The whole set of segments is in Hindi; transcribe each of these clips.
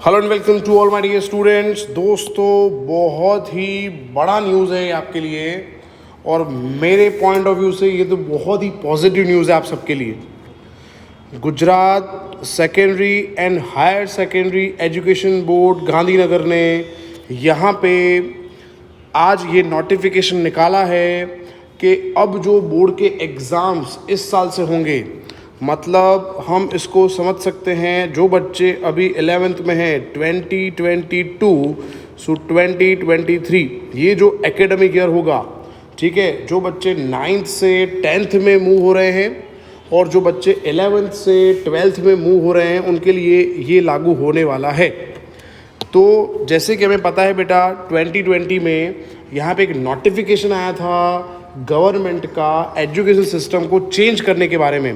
Hello and welcome to all my dear students. दोस्तों, बहुत ही बड़ा न्यूज़ है आपके लिए और मेरे पॉइंट ऑफ व्यू से ये तो बहुत ही पॉजिटिव न्यूज़ है आप सबके लिए। Gujarat secondary and higher secondary education board Gandhinagar ने यहाँ पे आज ये नोटिफिकेशन निकाला है कि अब जो बोर्ड के एग्ज़ाम्स इस साल से होंगे, मतलब हम इसको समझ सकते हैं जो बच्चे अभी 11th में हैं 2022 सो 2023 ये जो एकेडमिक ईयर होगा, ठीक है, जो बच्चे 9th से 10th में मूव हो रहे हैं और जो बच्चे 11th से 12th में मूव हो रहे हैं उनके लिए ये लागू होने वाला है। तो जैसे कि हमें पता है बेटा, 2020 में यहाँ पे एक नोटिफिकेशन आया था गवर्नमेंट का एजुकेशन सिस्टम को चेंज करने के बारे में।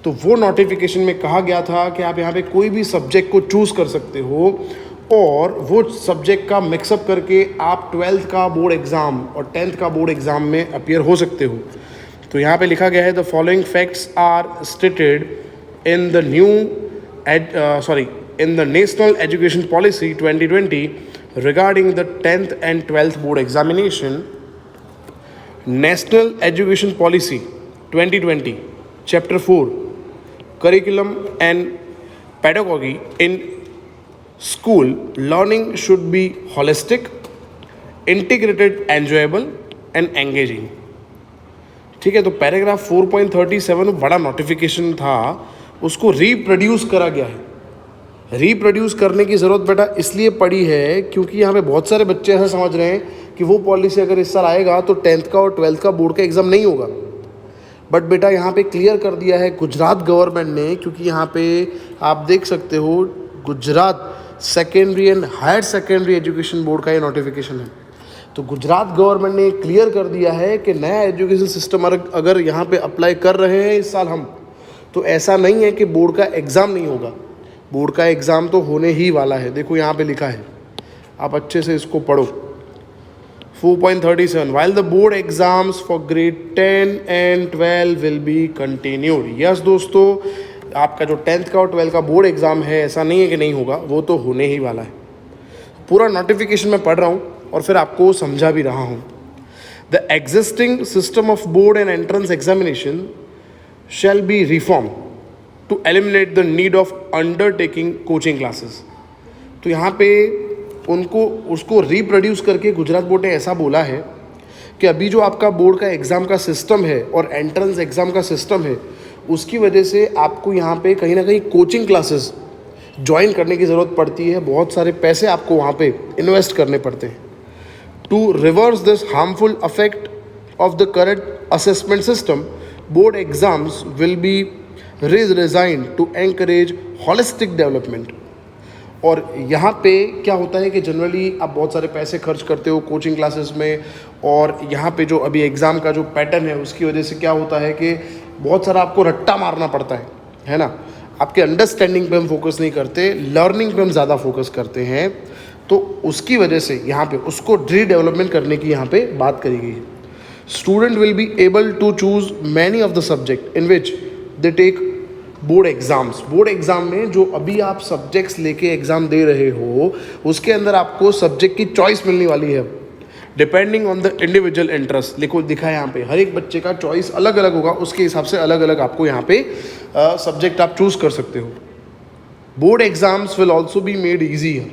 तो वो नोटिफिकेशन में कहा गया था कि आप यहाँ पे कोई भी सब्जेक्ट को चूज़ कर सकते हो और वो सब्जेक्ट का मिक्सअप करके आप 12th का बोर्ड एग्ज़ाम और 10th का बोर्ड एग्ज़ाम में अपीयर हो सकते हो। तो यहाँ पे लिखा गया है the following facts are stated in the in the National Education Policy 2020 regarding the 10th and 12th board examination. National Education Policy 2020 Chapter 4 Curriculum and Pedagogy in School Learning should be holistic, integrated, enjoyable and engaging. ठीक है, तो पैराग्राफ 4.37 बड़ा नोटिफिकेशन था, उसको रीप्रोड्यूस करा गया है। रीप्रोड्यूस करने की ज़रूरत बेटा इसलिए पड़ी है क्योंकि यहाँ पे बहुत सारे बच्चे ऐसा समझ रहे हैं कि वो पॉलिसी अगर इस साल आएगा तो 10th का और 12th का बोर्ड का एग्ज़ाम नहीं होगा। बट बेटा यहाँ पे क्लियर कर दिया है गुजरात गवर्नमेंट ने, क्योंकि यहाँ पे आप देख सकते हो Gujarat secondary and higher secondary education board का ये नोटिफिकेशन है। तो गुजरात गवर्नमेंट ने क्लियर कर दिया है कि नया एजुकेशन सिस्टम अगर यहाँ पे अप्लाई कर रहे हैं इस साल हम, तो ऐसा नहीं है कि बोर्ड का एग्ज़ाम नहीं होगा। बोर्ड का एग्ज़ाम तो होने ही वाला है। देखो यहाँ पे लिखा है, आप अच्छे से इसको पढ़ो। 4.37 While the board exams for grade 10 and 12 will be continued. Yes दोस्तों, आपका जो 10th का और 12th का बोर्ड एग्ज़ाम है ऐसा नहीं है कि नहीं होगा, वो तो होने ही वाला है। पूरा नोटिफिकेशन मैं पढ़ रहा हूँ और फिर आपको समझा भी रहा हूँ। The existing system of board and entrance examination shall be reformed to eliminate the need of undertaking coaching classes. तो यहाँ पे उसको रिप्रोड्यूस करके गुजरात बोर्ड ने ऐसा बोला है कि अभी जो आपका बोर्ड का एग्ज़ाम का सिस्टम है और एंट्रेंस एग्ज़ाम का सिस्टम है, उसकी वजह से आपको यहाँ पे कहीं ना कहीं कोचिंग क्लासेस ज्वाइन करने की ज़रूरत पड़ती है। बहुत सारे पैसे आपको वहाँ पे इन्वेस्ट करने पड़ते हैं। To reverse this harmful effect of the current assessment system, board exams will be design to encourage holistic development. और यहाँ पे क्या होता है कि जनरली आप बहुत सारे पैसे खर्च करते हो कोचिंग क्लासेस में, और यहाँ पे जो अभी एग्ज़ाम का जो पैटर्न है उसकी वजह से क्या होता है कि बहुत सारा आपको रट्टा मारना पड़ता है ना। आपके अंडरस्टैंडिंग पे हम फोकस नहीं करते, लर्निंग पे हम ज़्यादा फोकस करते हैं। तो उसकी वजह से यहाँ पे उसको रीडेवलपमेंट करने की यहाँ पे बात करी गई है। Student will be able to choose many of the subject in which they take board exams. Board exam में जो अभी आप सब्जेक्ट्स लेके एग्ज़ाम दे रहे हो उसके अंदर आपको सब्जेक्ट की चॉइस मिलने वाली है, depending on the individual interest. दिखा है यहाँ पे, हर एक बच्चे का चॉइस अलग अलग होगा, उसके हिसाब से अलग अलग आपको यहाँ पे सब्जेक्ट आप चूज़ कर सकते हो। Board exams will also be made easier.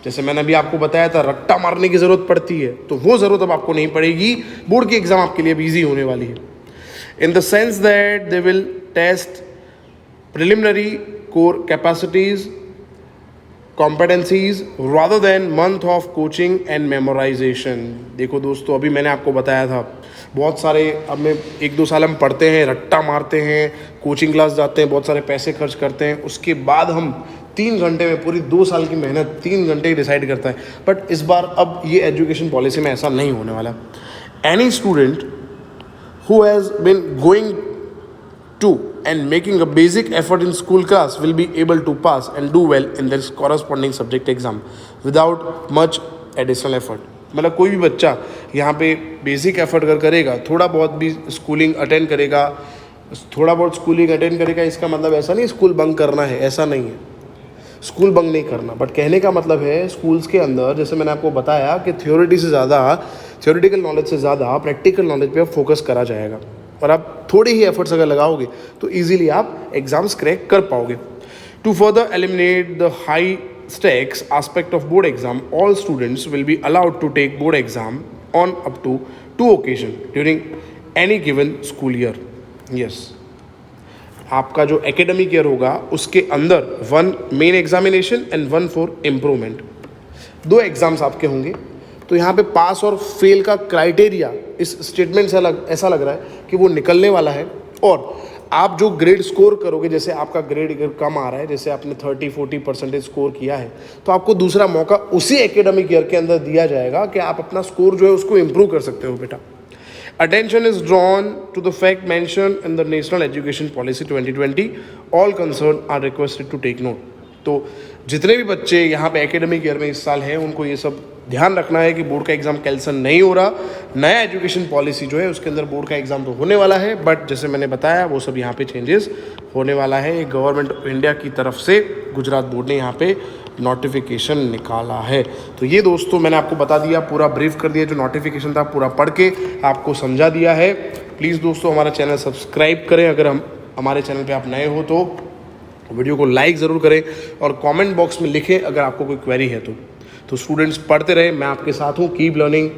जैसे मैंने अभी आपको बताया था रट्टा मारने की ज़रूरत पड़ती है, तो वो ज़रूरत अब आपको नहीं पड़ेगी। बोर्ड की एग्ज़ाम आपके लिए अब ईजी होने वाली है, in the sense that they will test preliminary core capacities, competencies rather than month of coaching and memorization. देखो दोस्तों, अभी मैंने आपको बताया था बहुत सारे, अब में 1-2 साल हम पढ़ते हैं, रट्टा मारते हैं, कोचिंग क्लास जाते हैं, बहुत सारे पैसे खर्च करते हैं, उसके बाद हम 3 घंटे में पूरी 2 साल की मेहनत 3 घंटे ही डिसाइड करता है। बट इस बार अब ये एजुकेशन पॉलिसी में ऐसा नहीं होने वाला। Any student who has been going to and making a basic effort in school class will be able to pass and do well in their corresponding subject exam without much additional effort. मतलब कोई भी बच्चा यहाँ पे बेसिक एफर्ट करेगा, थोड़ा बहुत भी स्कूलिंग अटेंड करेगा, इसका मतलब ऐसा नहीं स्कूल बंक करना है, ऐसा नहीं है। स्कूल बंक नहीं करना, बट कहने का मतलब है स्कूल्स के अंदर जैसे मैंने आपको बताया कि थ्योरेटिकल नॉलेज से ज़्यादा प्रैक्टिकल नॉलेज पे फोकस करा जाएगा, और आप थोड़ी ही एफर्ट्स अगर लगाओगे तो ईजिली आप एग्जाम्स क्रैक कर पाओगे। To further eliminate the high stakes aspect of board exam, all students will be allowed to take board exam on up to 2 occasions during any given school year. Yes, आपका जो एकेडमिक ईयर होगा उसके अंदर 1 main examination and 1 for improvement, 2 exams आपके होंगे। तो यहाँ पे पास और फेल का क्राइटेरिया इस स्टेटमेंट से ऐसा लग रहा है कि वो निकलने वाला है, और आप जो ग्रेड स्कोर करोगे, जैसे आपका ग्रेड अगर कम आ रहा है, जैसे आपने 30-40% स्कोर किया है, तो आपको दूसरा मौका उसी एकेडमिक ईयर के अंदर दिया जाएगा कि आप अपना स्कोर जो है उसको इम्प्रूव कर सकते हो बेटा। Attention is drawn to the fact mentioned in the National Education Policy 2020. All concerned are requested to take note. तो जितने भी बच्चे यहाँ पे एकेडमिक ईयर में इस साल हैं उनको ये सब ध्यान रखना है कि बोर्ड का एग्ज़ाम कैंसिल नहीं हो रहा। नया एजुकेशन पॉलिसी जो है उसके अंदर बोर्ड का एग्ज़ाम तो होने वाला है, बट जैसे मैंने बताया वो सब यहाँ पे चेंजेस होने वाला है। ये गवर्नमेंट ऑफ इंडिया की तरफ से गुजरात बोर्ड ने यहाँ पे नोटिफिकेशन निकाला है। तो ये दोस्तों मैंने आपको बता दिया, पूरा ब्रीफ कर दिया, जो नोटिफिकेशन था पूरा पढ़ के आपको समझा दिया है। प्लीज़ दोस्तों हमारा चैनल सब्सक्राइब करें, अगर हमारे चैनल पे आप नए हो तो वीडियो को लाइक ज़रूर करें, और कमेंट बॉक्स में लिखें अगर आपको कोई क्वेरी है तो स्टूडेंट्स पढ़ते रहे, मैं आपके साथ हूँ। Keep learning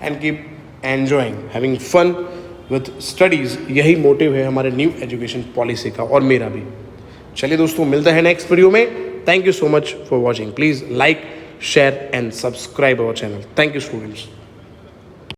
and keep enjoying, having fun with studies, यही मोटिव है हमारे न्यू एजुकेशन पॉलिसी का और मेरा भी। चलिए दोस्तों मिलते हैं नेक्स्ट वीडियो में। Thank you so much for watching. Please like, share and subscribe our channel. Thank you students.